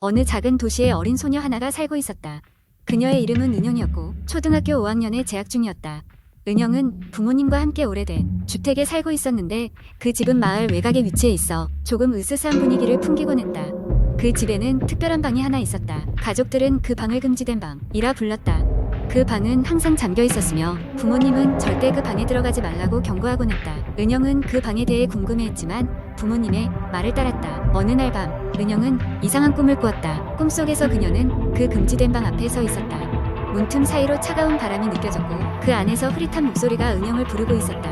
어느 작은 도시에 어린 소녀 하나가 살고 있었다. 그녀의 이름은 은영이었고 초등학교 5학년에 재학 중이었다. 은영은 부모님과 함께 오래된 주택에 살고 있었는데 그 집은 마을 외곽에 위치해 있어 조금 으스스한 분위기를 풍기곤 했다. 그 집에는 특별한 방이 하나 있었다. 가족들은 그 방을 금지된 방이라 불렀다. 그 방은 항상 잠겨 있었으며 부모님은 절대 그 방에 들어가지 말라고 경고하곤 했다. 은영은 그 방에 대해 궁금해했지만 부모님의 말을 따랐다. 어느 날 밤 은영은 이상한 꿈을 꾸었다. 꿈속에서 그녀는 그 금지된 방 앞에 서 있었다. 문틈 사이로 차가운 바람이 느껴졌고 그 안에서 흐릿한 목소리가 은영을 부르고 있었다.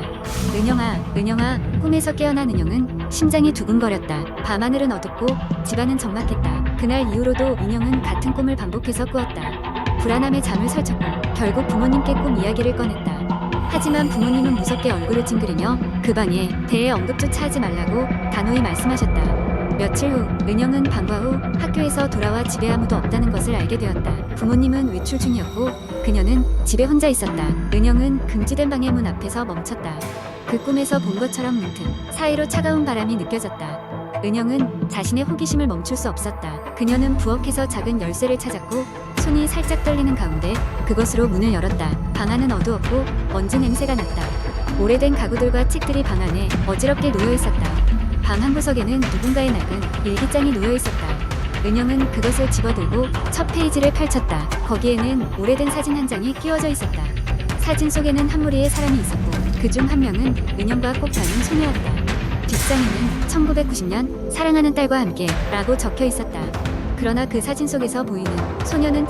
은영아, 은영아. 꿈에서 깨어난 은영은 심장이 두근거렸다. 밤하늘은 어둡고 집안은 적막했다. 그날 이후로도 은영은 같은 꿈을 반복해서 꾸었다. 불안함에 잠을 설쳤고 결국 부모님께 꿈 이야기를 꺼냈다. 하지만 부모님은 무섭게 얼굴을 찡그리며 그 방에 대해 언급조차 하지 말라고 단호히 말씀하셨다. 며칠 후 은영은 방과 후 학교에서 돌아와 집에 아무도 없다는 것을 알게 되었다. 부모님은 외출 중이었고 그녀는 집에 혼자 있었다. 은영은 금지된 방의 문 앞에서 멈췄다. 그 꿈에서 본 것처럼 문틈 사이로 차가운 바람이 느껴졌다. 은영은 자신의 호기심을 멈출 수 없었다. 그녀는 부엌에서 작은 열쇠를 찾았고 손이 살짝 떨리는 가운데 그것으로 문을 열었다. 방 안은 어두웠고 먼지 냄새가 났다. 오래된 가구들과 책들이 방 안에 어지럽게 놓여 있었다. 방 한 구석에는 누군가의 낡은 일기장이 놓여 있었다. 은영은 그것을 집어들고 첫 페이지를 펼쳤다. 거기에는 오래된 사진 한 장이 끼워져 있었다. 사진 속에는 한 무리의 사람이 있었고 그중 한 명은 은영과 꼭 닮은 소녀였다. 뒷장에는 1990년 사랑하는 딸과 함께 라고 적혀 있었다. 그러나 그 사진 속에서 보이는 소녀는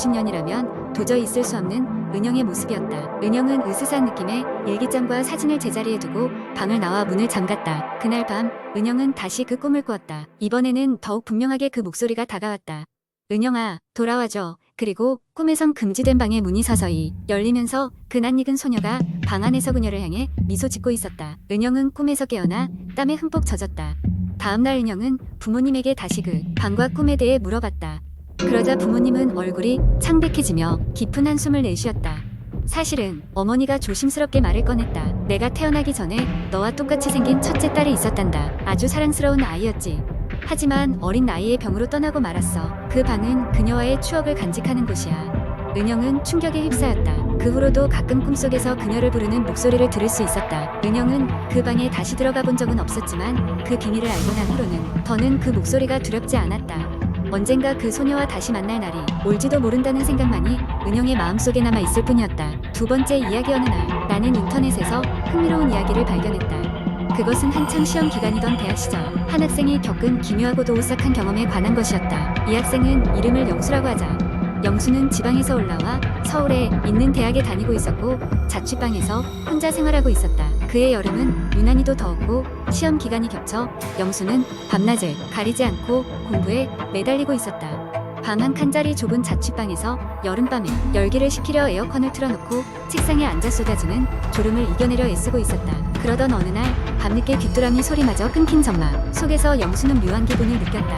1990년이라면 도저히 있을 수 없는 은영의 모습이었다. 은영은 으스스한 느낌의 일기장과 사진을 제자리에 두고 방을 나와 문을 잠갔다. 그날 밤 은영은 다시 그 꿈을 꾸었다. 이번에는 더욱 분명하게 그 목소리가 다가왔다. 은영아, 돌아와줘. 그리고 꿈에선 금지된 방의 문이 서서히 열리면서 그 낯익은 소녀가 방 안에서 그녀를 향해 미소 짓고 있었다. 은영은 꿈에서 깨어나 땀에 흠뻑 젖었다. 다음날 은영은 부모님에게 다시 그 방과 꿈에 대해 물어봤다. 그러자 부모님은 얼굴이 창백해지며 깊은 한숨을 내쉬었다. 사실은 어머니가 조심스럽게 말을 꺼냈다. 내가 태어나기 전에 너와 똑같이 생긴 첫째 딸이 있었단다. 아주 사랑스러운 아이였지. 하지만 어린 나이에 병으로 떠나고 말았어. 그 방은 그녀와의 추억을 간직하는 곳이야. 은영은 충격에 휩싸였다. 그 후로도 가끔 꿈속에서 그녀를 부르는 목소리를 들을 수 있었다. 은영은 그 방에 다시 들어가 본 적은 없었지만 그 비밀을 알고 난 후로는 더는 그 목소리가 두렵지 않았다. 언젠가 그 소녀와 다시 만날 날이 올지도 모른다는 생각만이 은영의 마음속에 남아 있을 뿐이었다. 두 번째 이야기. 어느 날 나는 인터넷에서 흥미로운 이야기를 발견했다. 그것은 한창 시험 기간이던 대학 시절 한 학생이 겪은 기묘하고도 오싹한 경험에 관한 것이었다. 이 학생은 이름을 영수라고 하자. 영수는 지방에서 올라와 서울에 있는 대학에 다니고 있었고 자취방에서 혼자 생활하고 있었다. 그의 여름은 유난히도 더웠고 시험 기간이 겹쳐 영수는 밤낮을 가리지 않고 공부에 매달리고 있었다. 방 한 칸짜리 좁은 자취방에서 여름밤에 열기를 식히려 에어컨을 틀어놓고 책상에 앉아 쏟아지는 졸음을 이겨내려 애쓰고 있었다. 그러던 어느 날 밤늦게 귀뚜라미 소리마저 끊긴 전막 속에서 영수는 묘한 기분을 느꼈다.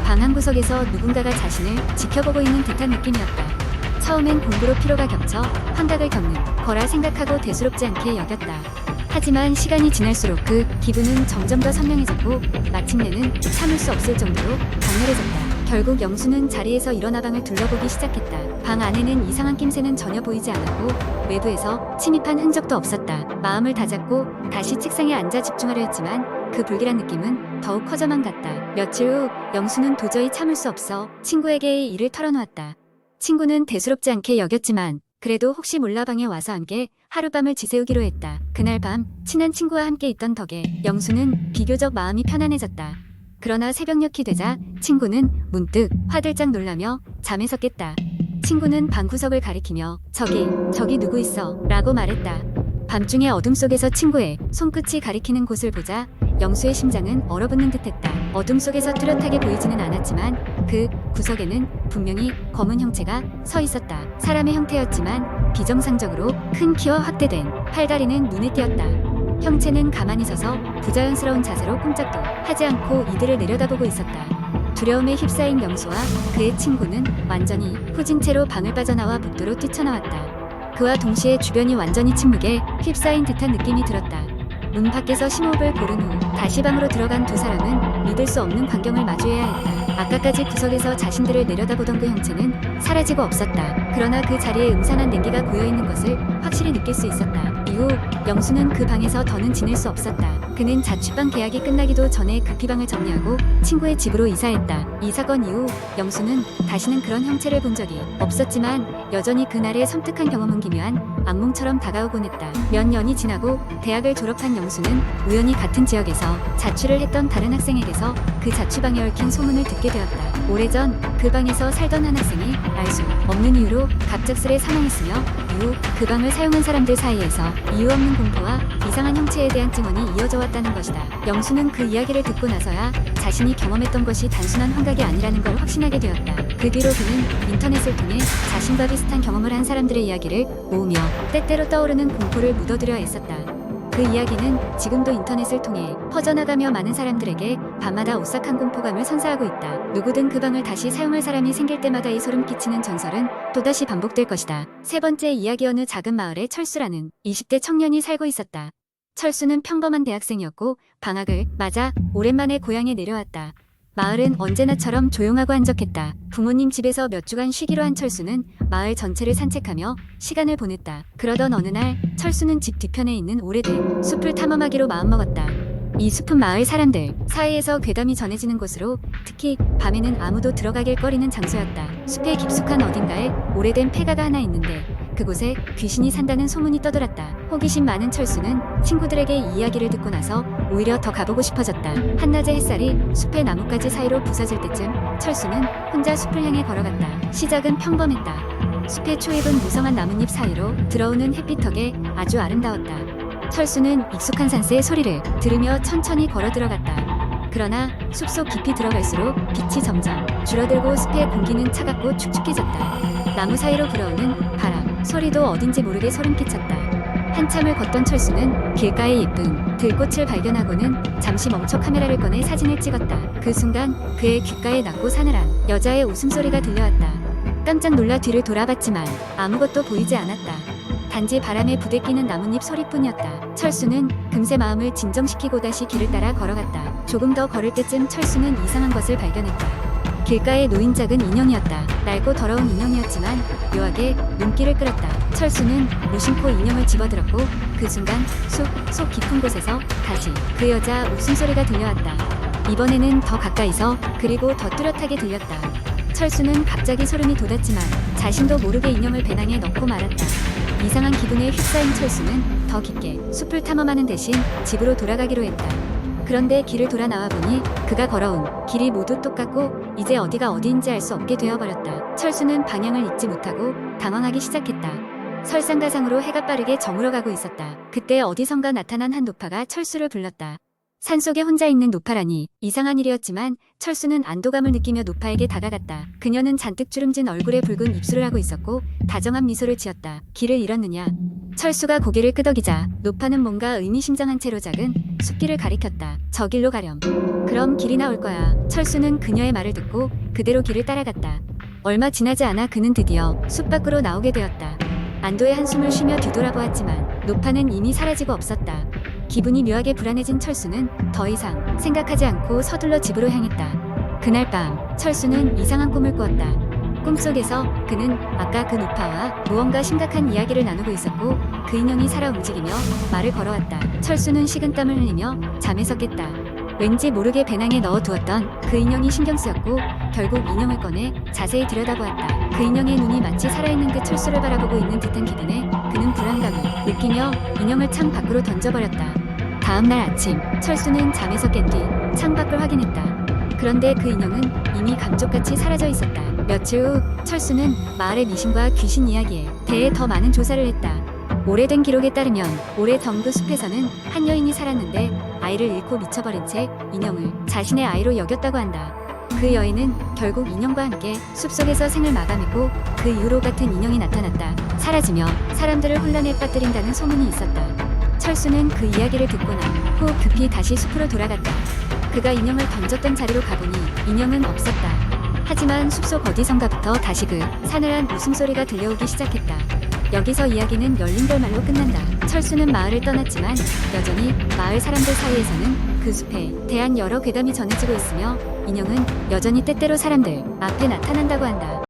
방 한 구석에서 누군가가 자신을 지켜보고 있는 듯한 느낌이었다. 처음엔 공부로 피로가 겹쳐 환각을 겪는 거라 생각하고 대수롭지 않게 여겼다. 하지만 시간이 지날수록 그 기분은 점점 더 선명해졌고 마침내는 참을 수 없을 정도로 강렬해졌다. 결국 영수는 자리에서 일어나 방을 둘러보기 시작했다. 방 안에는 이상한 낌새는 전혀 보이지 않았고 외부에서 침입한 흔적도 없었다. 마음을 다잡고 다시 책상에 앉아 집중하려 했지만 그 불길한 느낌은 더욱 커져만 갔다. 며칠 후 영수는 도저히 참을 수 없어 친구에게 이 일을 털어놓았다. 친구는 대수롭지 않게 여겼지만 그래도 혹시 몰라 방에 와서 함께 하룻밤을 지새우기로 했다. 그날 밤 친한 친구와 함께 있던 덕에 영수는 비교적 마음이 편안해졌다. 그러나 새벽녘이 되자 친구는 문득 화들짝 놀라며 잠에서 깼다. 친구는 방구석을 가리키며 저기 누구 있어? 라고 말했다. 밤중의 어둠 속에서 친구의 손끝이 가리키는 곳을 보자 영수의 심장은 얼어붙는 듯했다. 어둠 속에서 뚜렷하게 보이지는 않았지만 그 구석에는 분명히 검은 형체가 서 있었다. 사람의 형태였지만 비정상적으로 큰 키와 확대된 팔다리는 눈에 띄었다. 형체는 가만히 서서 부자연스러운 자세로 꼼짝도 하지 않고 이들을 내려다보고 있었다. 두려움에 휩싸인 영수와 그의 친구는 완전히 후진 채로 방을 빠져나와 복도로 뛰쳐나왔다. 그와 동시에 주변이 완전히 침묵에 휩싸인 듯한 느낌이 들었다. 문 밖에서 심호흡을 고른 후 다시 방으로 들어간 두 사람은 믿을 수 없는 광경을 마주해야 했다. 아까까지 구석에서 자신들을 내려다보던 그 형체는 사라지고 없었다. 그러나 그 자리에 음산한 냉기가 고여있는 것을 확실히 느낄 수 있었다. 이후 영수는 그 방에서 더는 지낼 수 없었다. 그는 자취방 계약이 끝나기도 전에 급히 방을 정리하고 친구의 집으로 이사했다. 이 사건 이후 영수는 다시는 그런 형체를 본 적이 없었지만 여전히 그날의 섬뜩한 경험은 기묘한 악몽처럼 다가오곤 했다. 몇 년이 지나고 대학을 졸업한 영수는 우연히 같은 지역에서 자취를 했던 다른 학생에게서 그 자취방에 얽힌 소문을 듣게 되었다. 오래전 그 방에서 살던 한 학생이 알 수 없는 이유로 갑작스레 사망했으며 이후 그 방을 사용한 사람들 사이에서 이유 없는 공포와 이상한 형체에 대한 증언이 이어져 왔다는 것이다. 영수는 그 이야기를 듣고 나서야 자신이 경험했던 것이 단순한 환각이 아니라는 걸 확신하게 되었다. 그 뒤로 그는 인터넷을 통해 자신과 비슷한 경험을 한 사람들의 이야기를 모으며 때때로 떠오르는 공포를 묻어두려 애썼다. 그 이야기는 지금도 인터넷을 통해 퍼져나가며 많은 사람들에게 밤마다 오싹한 공포감을 선사하고 있다. 누구든 그 방을 다시 사용할 사람이 생길 때마다 이 소름 끼치는 전설은 또다시 반복될 것이다. 세 번째 이야기. 어느 작은 마을에 철수라는 20대 청년이 살고 있었다. 철수는 평범한 대학생이었고 방학을 맞아 오랜만에 고향에 내려왔다. 마을은 언제나처럼 조용하고 한적했다. 부모님 집에서 몇 주간 쉬기로 한 철수는 마을 전체를 산책하며 시간을 보냈다. 그러던 어느 날 철수는 집 뒤편에 있는 오래된 숲을 탐험하기로 마음먹었다. 이 숲은 마을 사람들 사이에서 괴담이 전해지는 곳으로 특히 밤에는 아무도 들어가길 꺼리는 장소였다. 숲의 깊숙한 어딘가에 오래된 폐가가 하나 있는데 그곳에 귀신이 산다는 소문이 떠돌았다. 호기심 많은 철수는 친구들에게 이 이야기를 듣고 나서 오히려 더 가보고 싶어졌다. 한낮의 햇살이 숲의 나뭇가지 사이로 부서질 때쯤 철수는 혼자 숲을 향해 걸어갔다. 시작은 평범했다. 숲의 초입은 무성한 나뭇잎 사이로 들어오는 햇빛 덕에 아주 아름다웠다. 철수는 익숙한 산새의 소리를 들으며 천천히 걸어 들어갔다. 그러나 숲속 깊이 들어갈수록 빛이 점점 줄어들고 숲의 공기는 차갑고 축축해졌다. 나무 사이로 불어오는 바람 소리도 어딘지 모르게 소름 끼쳤다. 한참을 걷던 철수는 길가에 예쁜 들꽃을 발견하고는 잠시 멈춰 카메라를 꺼내 사진을 찍었다. 그 순간 그의 귓가에 낮고 사늘한 여자의 웃음소리가 들려왔다. 깜짝 놀라 뒤를 돌아봤지만 아무것도 보이지 않았다. 단지 바람에 부대끼는 나뭇잎 소리뿐이었다. 철수는 금세 마음을 진정시키고 다시 길을 따라 걸어갔다. 조금 더 걸을 때쯤 철수는 이상한 것을 발견했다. 길가에 놓인 작은 인형이었다. 낡고 더러운 인형이었지만 묘하게 눈길을 끌었다. 철수는 무심코 인형을 집어들었고 그 순간 속 깊은 곳에서 다시 그 여자 웃음소리가 들려왔다. 이번에는 더 가까이서 그리고 더 뚜렷하게 들렸다. 철수는 갑자기 소름이 돋았지만 자신도 모르게 인형을 배낭에 넣고 말았다. 이상한 기분에 휩싸인 철수는 더 깊게 숲을 탐험하는 대신 집으로 돌아가기로 했다. 그런데 길을 돌아 나와 보니 그가 걸어온 길이 모두 똑같고 이제 어디가 어디인지 알 수 없게 되어버렸다. 철수는 방향을 잊지 못하고 당황하기 시작했다. 설상가상으로 해가 빠르게 저물어가고 있었다. 그때 어디선가 나타난 한 노파가 철수를 불렀다. 산속에 혼자 있는 노파라니 이상한 일이었지만 철수는 안도감을 느끼며 노파에게 다가갔다. 그녀는 잔뜩 주름진 얼굴에 붉은 입술을 하고 있었고 다정한 미소를 지었다. 길을 잃었느냐? 철수가 고개를 끄덕이자 노파는 뭔가 의미심장한 채로 작은 숲길을 가리켰다. 저 길로 가렴. 그럼 길이 나올 거야. 철수는 그녀의 말을 듣고 그대로 길을 따라갔다. 얼마 지나지 않아 그는 드디어 숲 밖으로 나오게 되었다. 안도의 한숨을 쉬며 뒤돌아보았지만 노파는 이미 사라지고 없었다. 기분이 묘하게 불안해진 철수는 더 이상 생각하지 않고 서둘러 집으로 향했다. 그날 밤 철수는 이상한 꿈을 꾸었다. 꿈속에서 그는 아까 그 노파와 무언가 심각한 이야기를 나누고 있었고 그 인형이 살아 움직이며 말을 걸어왔다. 철수는 식은땀을 흘리며 잠에서 깼다. 왠지 모르게 배낭에 넣어두었던 그 인형이 신경 쓰였고 결국 인형을 꺼내 자세히 들여다보았다. 그 인형의 눈이 마치 살아있는 그 철수를 바라보고 있는 듯한 기분에 그는 불안감을 느끼며 인형을 창 밖으로 던져버렸다. 다음날 아침 철수는 잠에서 깬 뒤 창 밖을 확인했다. 그런데 그 인형은 이미 감쪽같이 사라져 있었다. 며칠 후 철수는 마을의 미신과 귀신 이야기에 대해 더 많은 조사를 했다. 오래된 기록에 따르면 오래 덩그 숲에서는 한 여인이 살았는데 아이를 잃고 미쳐버린 채 인형을 자신의 아이로 여겼다고 한다. 그 여인은 결국 인형과 함께 숲속에서 생을 마감했고 그 이후로 같은 인형이 나타났다. 사라지며 사람들을 혼란에 빠뜨린다는 소문이 있었다. 철수는 그 이야기를 듣고 난 후 급히 다시 숲으로 돌아갔다. 그가 인형을 던졌던 자리로 가보니 인형은 없었다. 하지만 숲속 어디선가부터 다시 그 사늘한 웃음소리가 들려오기 시작했다. 여기서 이야기는 열린 결말로 끝난다. 철수는 마을을 떠났지만 여전히 마을 사람들 사이에서는 그 숲에 대한 여러 괴담이 전해지고 있으며 인형은 여전히 때때로 사람들 앞에 나타난다고 한다.